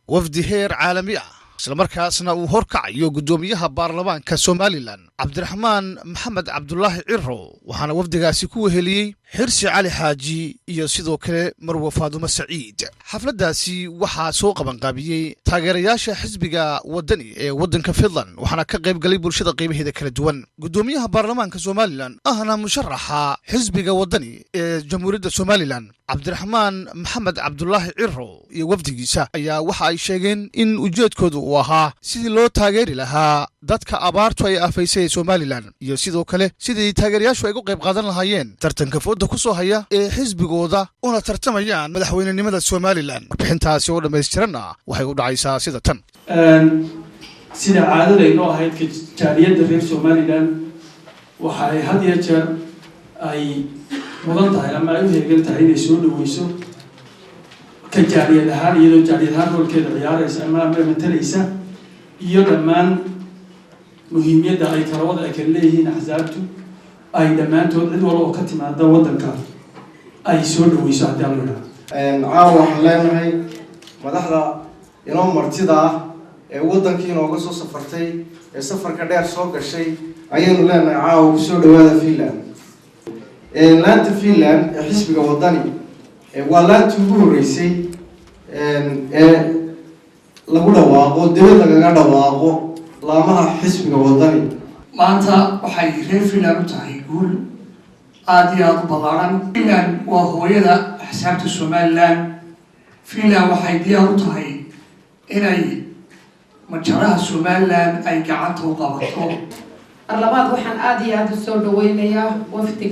وفد هير عالمي isla markaasna uu horkacayo gudoomiyaha baarlamaanka Somaliland Cabdiraxmaan Maxamed Cabdullaahi Cirro waxaana wafdigaasi ku weheliyay Xirsi Cali Xaaji iyo sidoo kale Marwo Faadumo Saciid xafladaasi waxaa soo qaban qaabiyay taageerayaasha xisbiga wadani ee wadanka Finland waxaana ka qayb galay bulshada qiimaheeda kala duwan gudoomiyaha baarlamaanka Somaliland ahna musharaxa xisbiga wadani ee jamhuuriyadda Somaliland Cabdiraxmaan Maxamed Cabdullaahi Cirro iyo wafdigiisa ayaa waxa ay sheegeen in ujeedkoodu uu ahaa sidii loo taageeri lahaa dadka abaartu ay afaysay Somaliland iyo sidoo kale sidii taageerayaashu ay uga qayb qaadan lahaayeen tartanka fooda ku soo haya ee xisbigooda una tartamayaan madaxweynenimada Somaliland bixintaasi oo dhameystiran waxay u dhacaysaa sida tan sida caadada inoo ahayd ka jaariyada reer Somaliland waxa ay had iyo jeer ay mudan tahay ama ay heegan tahay inay soo dhaweyso ka jaariyad ahaan iyadoo jaariyad ahaan rolkeeda ciyaaraysa ama matalaysa iyo dhammaan muhiimiyadda ay talawada ay kala leeyihiin axsaabtu ay dhammaantood cid walba oo ka timaada waddanka ay soo dhaweyso haddii aan la caawa waxaan leenahay madaxda inoo martida ah ee waddankii inooga soo safartay ee safarka dheer soo gashay ayaynu leenahay caawa ku soo dhawaada Finland laanta Finland ee xisbiga wadani waa laantii ugu horeysay ee lagu dhawaaqo dawladda lagaga dhawaaqo laamaha xisbiga wadani maanta waxay reer Finland u tahay guul aad iyo aad u ballaaran Finland waa hooyada axsaabta Somaliland Finland waxay diyaar u tahay inay majaraha Somaliland ay gacanta u qabato arlabaad waxaan aad iyo aad u soo dhaweynayaa wafdi